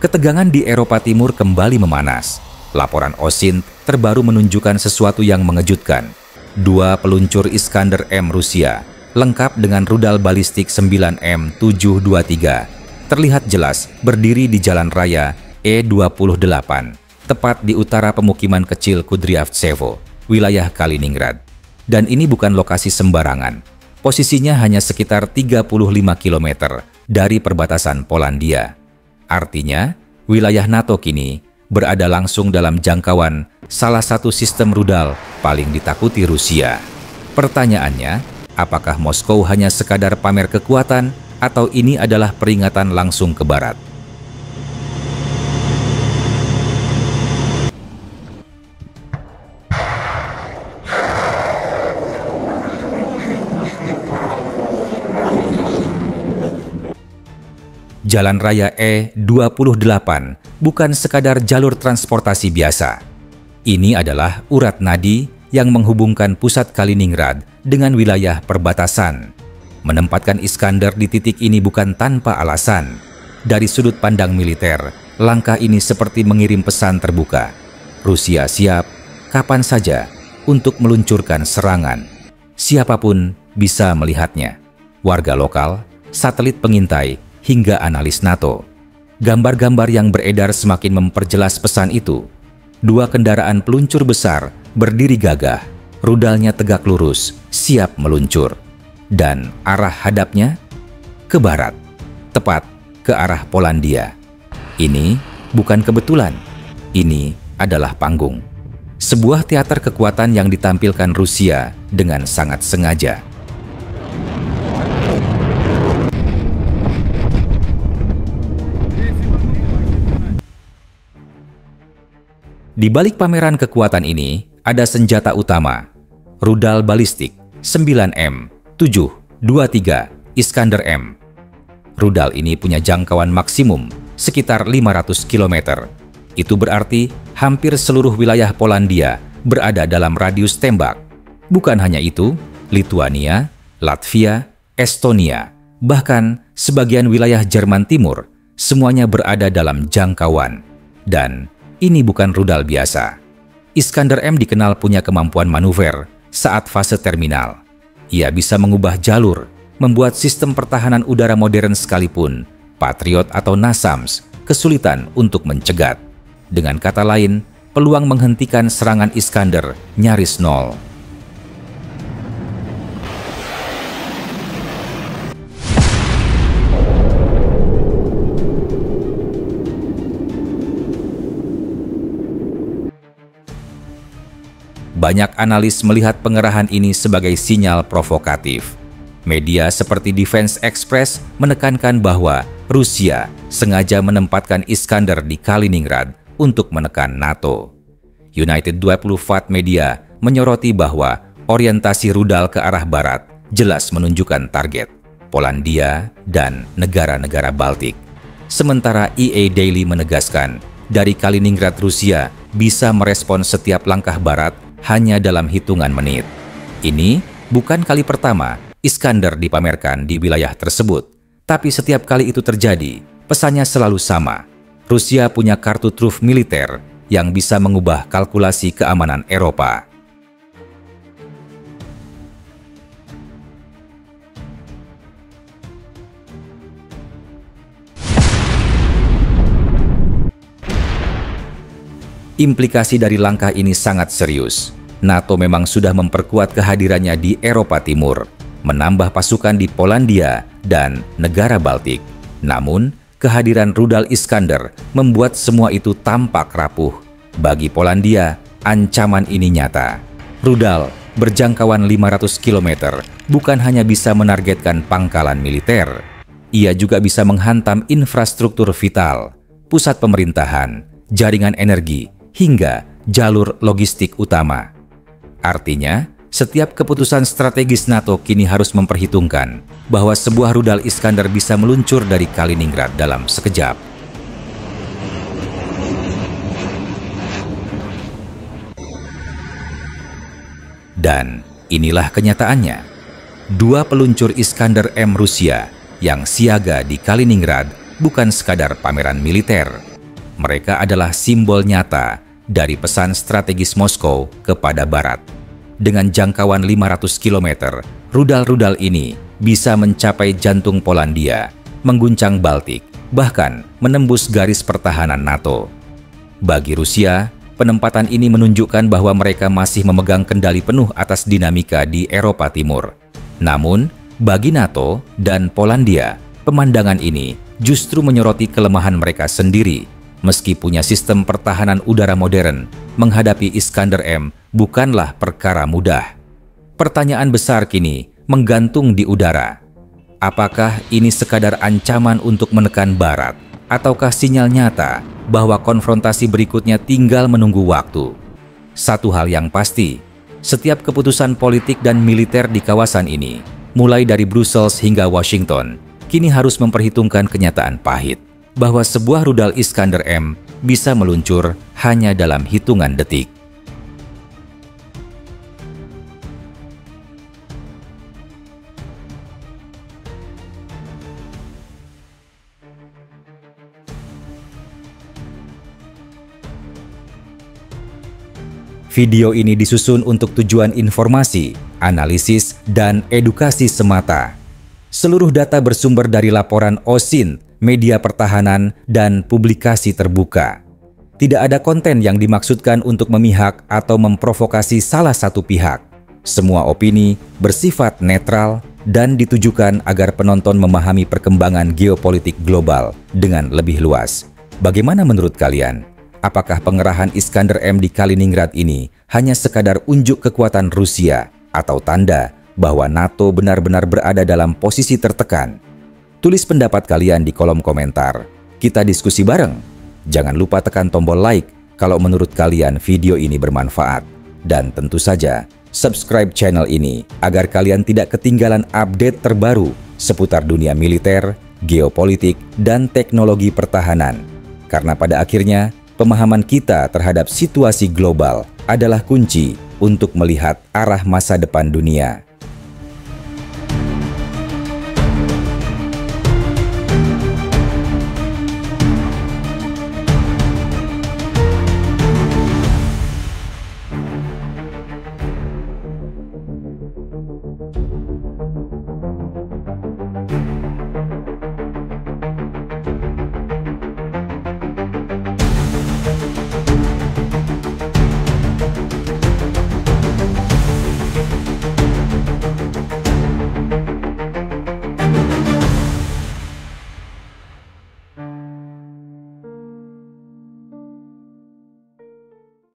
Ketegangan di Eropa Timur kembali memanas. Laporan OSINT terbaru menunjukkan sesuatu yang mengejutkan. 2 peluncur Iskander M Rusia, lengkap dengan rudal balistik 9M723, terlihat jelas berdiri di jalan raya E28, tepat di utara pemukiman kecil Kudryavtsevo, wilayah Kaliningrad. Dan ini bukan lokasi sembarangan. Posisinya hanya sekitar 35 km dari perbatasan Polandia. Artinya, wilayah NATO kini berada langsung dalam jangkauan salah satu sistem rudal paling ditakuti Rusia. Pertanyaannya, apakah Moskow hanya sekadar pamer kekuatan atau ini adalah peringatan langsung ke Barat? Jalan Raya E28 bukan sekadar jalur transportasi biasa. Ini adalah urat nadi yang menghubungkan pusat Kaliningrad dengan wilayah perbatasan. Menempatkan Iskander di titik ini bukan tanpa alasan. Dari sudut pandang militer, langkah ini seperti mengirim pesan terbuka. Rusia siap kapan saja untuk meluncurkan serangan. Siapapun bisa melihatnya. Warga lokal, satelit pengintai, hingga analis NATO. Gambar-gambar yang beredar semakin memperjelas pesan itu. 2 kendaraan peluncur besar berdiri gagah, rudalnya tegak lurus, siap meluncur. Dan arah hadapnya ke barat, tepat ke arah Polandia. Ini bukan kebetulan, ini adalah panggung. Sebuah teater kekuatan yang ditampilkan Rusia dengan sangat sengaja. Di balik pameran kekuatan ini, ada senjata utama, rudal balistik 9M723 Iskander M. Rudal ini punya jangkauan maksimum sekitar 500 km. Itu berarti hampir seluruh wilayah Polandia berada dalam radius tembak. Bukan hanya itu, Lituania, Latvia, Estonia, bahkan sebagian wilayah Jerman Timur, semuanya berada dalam jangkauan. Dan ini bukan rudal biasa. Iskander M dikenal punya kemampuan manuver saat fase terminal. Ia bisa mengubah jalur, membuat sistem pertahanan udara modern sekalipun, Patriot atau NASAMS, kesulitan untuk mencegat. Dengan kata lain, peluang menghentikan serangan Iskander nyaris nol. Banyak analis melihat pengerahan ini sebagai sinyal provokatif. Media seperti Defense Express menekankan bahwa Rusia sengaja menempatkan Iskander di Kaliningrad untuk menekan NATO. United 24 Media menyoroti bahwa orientasi rudal ke arah barat jelas menunjukkan target Polandia dan negara-negara Baltik. Sementara EA Daily menegaskan, dari Kaliningrad Rusia bisa merespons setiap langkah barat hanya dalam hitungan menit. Ini bukan kali pertama Iskander dipamerkan di wilayah tersebut. Tapi setiap kali itu terjadi, pesannya selalu sama. Rusia punya kartu truf militer yang bisa mengubah kalkulasi keamanan Eropa. Implikasi dari langkah ini sangat serius. NATO memang sudah memperkuat kehadirannya di Eropa Timur, menambah pasukan di Polandia dan negara Baltik. Namun, kehadiran rudal Iskander membuat semua itu tampak rapuh. Bagi Polandia, ancaman ini nyata. Rudal berjangkauan 500 km bukan hanya bisa menargetkan pangkalan militer, ia juga bisa menghantam infrastruktur vital, pusat pemerintahan, jaringan energi, hingga jalur logistik utama. Artinya, setiap keputusan strategis NATO kini harus memperhitungkan bahwa sebuah rudal Iskander bisa meluncur dari Kaliningrad dalam sekejap. Dan inilah kenyataannya. 2 peluncur Iskander M Rusia yang siaga di Kaliningrad bukan sekadar pameran militer. Mereka adalah simbol nyata dari pesan strategis Moskow kepada Barat. Dengan jangkauan 500 km, rudal-rudal ini bisa mencapai jantung Polandia, mengguncang Baltik, bahkan menembus garis pertahanan NATO. Bagi Rusia, penempatan ini menunjukkan bahwa mereka masih memegang kendali penuh atas dinamika di Eropa Timur. Namun, bagi NATO dan Polandia, pemandangan ini justru menyoroti kelemahan mereka sendiri. Meski punya sistem pertahanan udara modern, menghadapi Iskander M bukanlah perkara mudah. Pertanyaan besar kini menggantung di udara. Apakah ini sekadar ancaman untuk menekan Barat, ataukah sinyal nyata bahwa konfrontasi berikutnya tinggal menunggu waktu? Satu hal yang pasti, setiap keputusan politik dan militer di kawasan ini, mulai dari Brussels hingga Washington, kini harus memperhitungkan kenyataan pahit bahwa sebuah rudal Iskander M bisa meluncur hanya dalam hitungan detik. Video ini disusun untuk tujuan informasi, analisis, dan edukasi semata. Seluruh data bersumber dari laporan OSINT, media pertahanan, dan publikasi terbuka. Tidak ada konten yang dimaksudkan untuk memihak atau memprovokasi salah satu pihak. Semua opini bersifat netral dan ditujukan agar penonton memahami perkembangan geopolitik global dengan lebih luas. Bagaimana menurut kalian? Apakah pengerahan Iskander M di Kaliningrad ini hanya sekadar unjuk kekuatan Rusia atau tanda bahwa NATO benar-benar berada dalam posisi tertekan? Tulis pendapat kalian di kolom komentar. Kita diskusi bareng. Jangan lupa tekan tombol like kalau menurut kalian video ini bermanfaat. Dan tentu saja, subscribe channel ini agar kalian tidak ketinggalan update terbaru seputar dunia militer, geopolitik, dan teknologi pertahanan. Karena pada akhirnya, pemahaman kita terhadap situasi global adalah kunci untuk melihat arah masa depan dunia.